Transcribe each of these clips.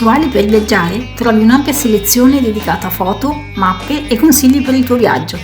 Su Ali per viaggiare trovi un'ampia selezione dedicata a foto, mappe e consigli per il tuo viaggio.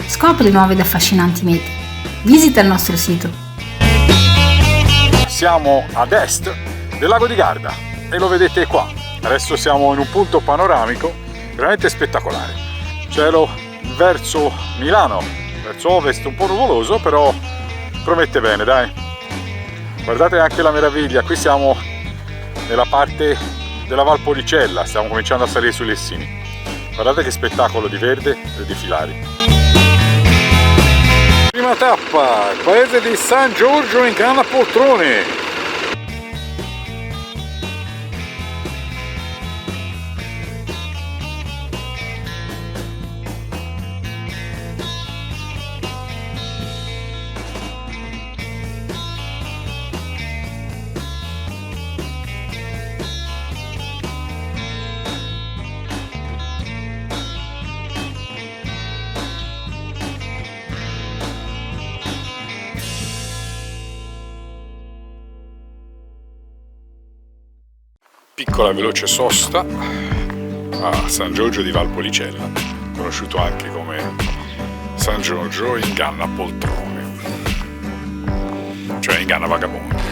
Scopri nuove ed affascinanti mete. Visita il nostro sito. Siamo ad est del lago di Garda e lo vedete qua. Adesso siamo in un punto panoramico veramente spettacolare. Cielo verso Milano, verso ovest un po' nuvoloso, però promette bene, dai. Guardate anche la meraviglia, qui siamo nella parte della Valpolicella, stiamo cominciando a salire sui Lessini. Guardate che spettacolo di verde e di filari. Prima tappa, il paese di San Giorgio in Canna Poltrone. Piccola veloce sosta a San Giorgio di Valpolicella, conosciuto anche come San Giorgio in Canna Poltrone, cioè in Canna Vagabonde.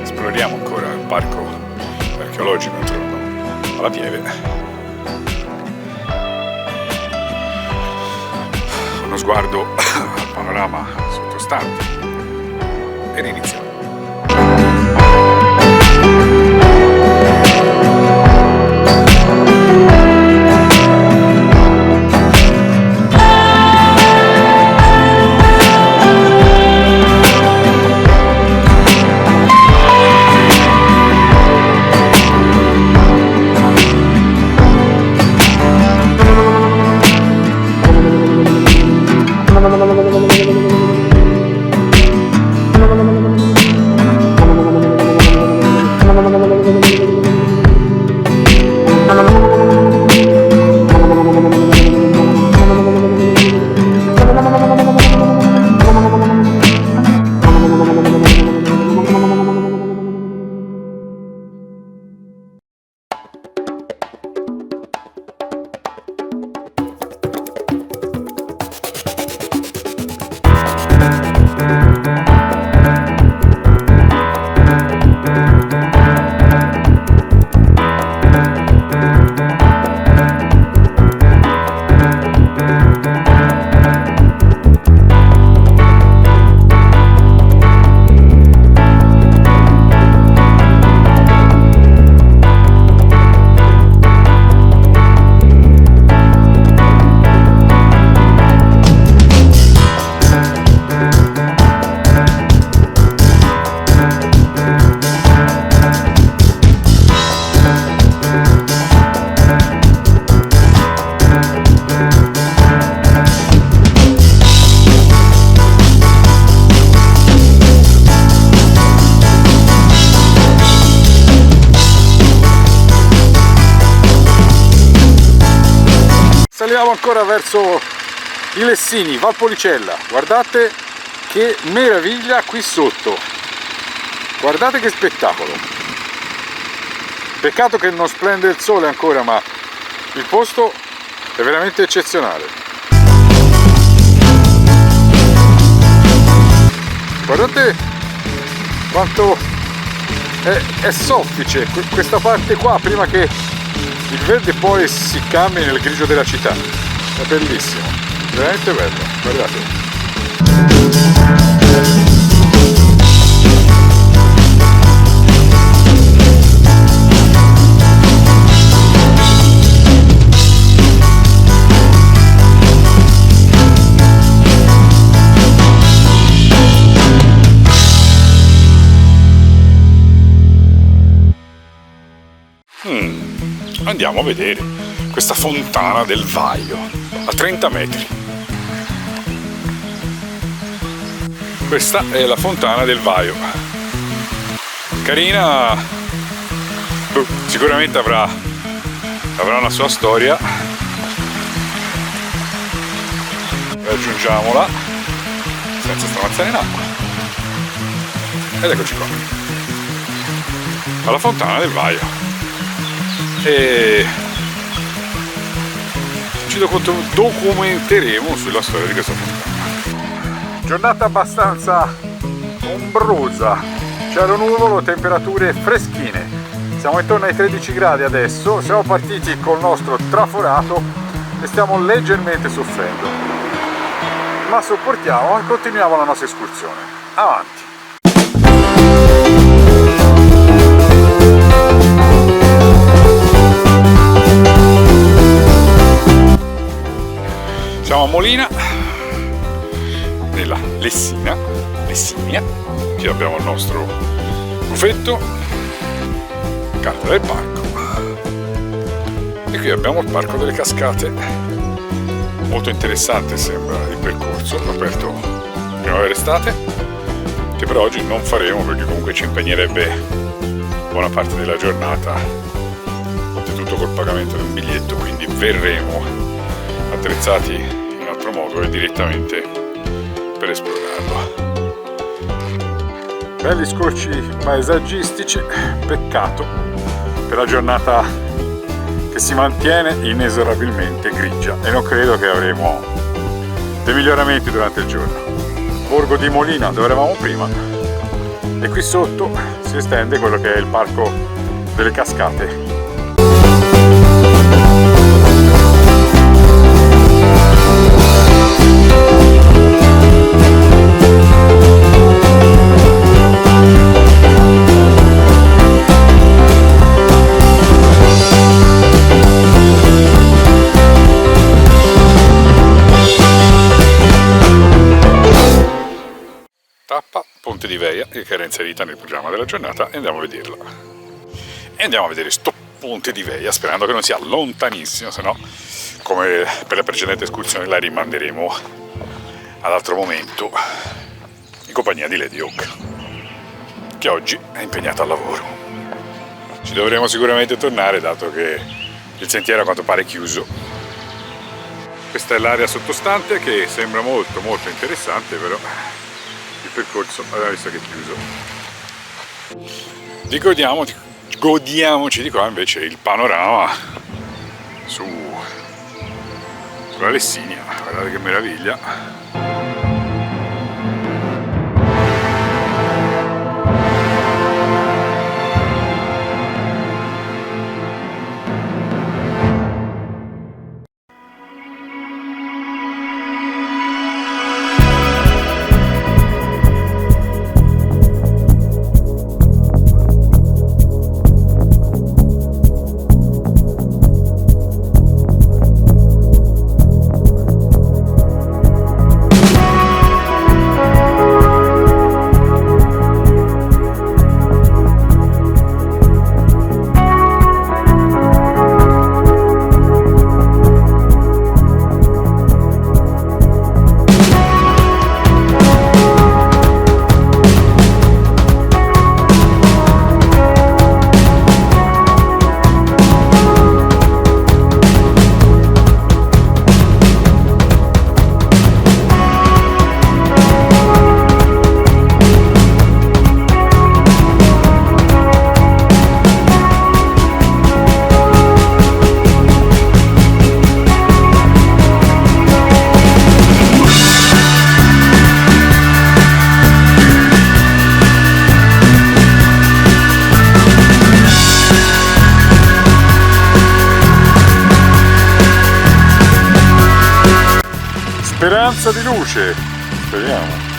Esploriamo ancora il parco archeologico intorno alla Pieve. Uno sguardo al panorama sottostante ed iniziamo. Saliamo ancora verso i Lessini, Valpolicella. Guardate che meraviglia qui sotto, guardate che spettacolo. Peccato che non splende il sole ancora, ma il posto è veramente eccezionale. Guardate quanto è soffice questa parte qua, prima che il verde poi si cambia nel grigio della città. È bellissimo, veramente bello, guardate. Andiamo a vedere questa fontana del Vaio a 30 metri. Questa è la fontana del Vaio, carina, sicuramente avrà una sua storia. Raggiungiamola senza stramazzare in acqua ed eccoci qua alla fontana del Vaio e ci documenteremo sulla storia di questa fontana. Giornata abbastanza ombrosa, cielo nuvolo, temperature freschine, siamo intorno ai 13 gradi adesso, siamo partiti col nostro traforato e stiamo leggermente soffrendo, ma sopportiamo e continuiamo la nostra escursione. Avanti! Siamo a Molina, nella Lessinia, qui abbiamo il nostro buffetto, carta del parco e qui abbiamo il parco delle cascate, molto interessante sembra il percorso, aperto primavera-estate, che per oggi non faremo perché comunque ci impegnerebbe buona parte della giornata, oltretutto col pagamento di un biglietto, quindi verremo attrezzati in altro modo e direttamente per esplorarlo. Belli scorci paesaggistici, peccato per la giornata che si mantiene inesorabilmente grigia e non credo che avremo dei miglioramenti durante il giorno. Borgo di Molina, dove eravamo prima, e qui sotto si estende quello che è il parco delle cascate. Tappa Ponte di Veia, che era inserita nel programma della giornata, e andiamo a vederla. E andiamo a vedere sto Ponte di Veia, sperando che non sia lontanissimo, se no, come per la precedente escursione, la rimanderemo ad altro momento in compagnia di Lady Hawk, che oggi è impegnata al lavoro. Ci dovremo sicuramente tornare, dato che il sentiero a quanto pare è chiuso. Questa è l'area sottostante, che sembra molto interessante, però il percorso aveva visto che è chiuso. Godiamoci di qua invece il panorama sulla Lessinia. Guardate che meraviglia. Speranza di luce, speriamo.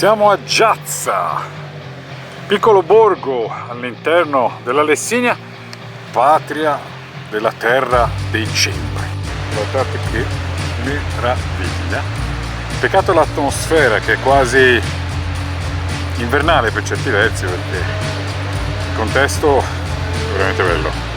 Siamo a Giazza, piccolo borgo all'interno della Lessinia, patria della terra dei cimbri. Guardate che meraviglia! Peccato l'atmosfera che è quasi invernale per certi versi, perché il contesto è veramente bello.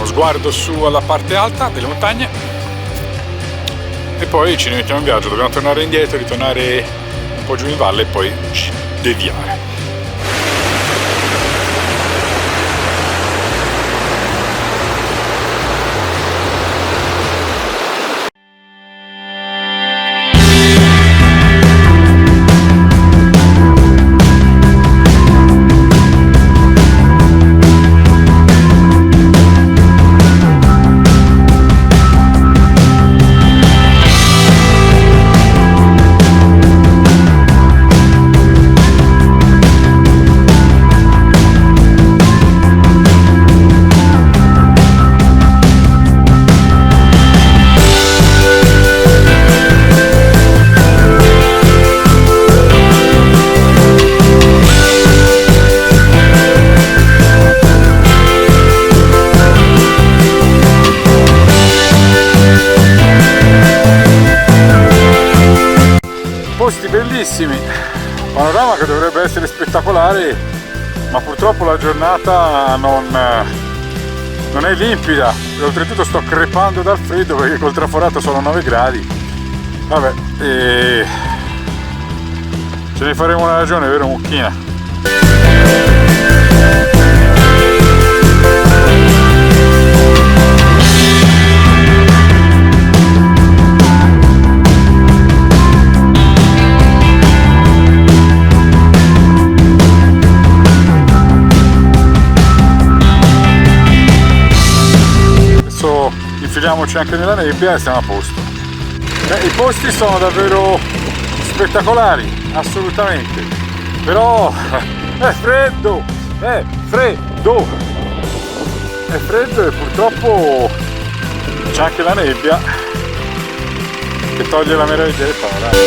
Sguardo su alla parte alta delle montagne e poi ci rimettiamo in viaggio. Dobbiamo tornare indietro, ritornare un po' giù in valle e poi deviare. Posti bellissimi, panorama che dovrebbe essere spettacolare, ma purtroppo la giornata non è limpida e oltretutto sto crepando dal freddo perché col traforato sono 9 gradi. Vabbè, ce ne faremo una ragione, vero Mucchina? Infiliamoci anche nella nebbia e siamo a posto. I posti sono davvero spettacolari, assolutamente, però è freddo e purtroppo c'è anche la nebbia che toglie la meraviglia del panorama.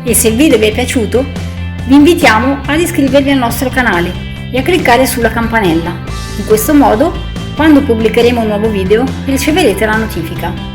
E se il video vi è piaciuto, vi invitiamo ad iscrivervi al nostro canale e a cliccare sulla campanella. In questo modo, quando pubblicheremo un nuovo video, riceverete la notifica.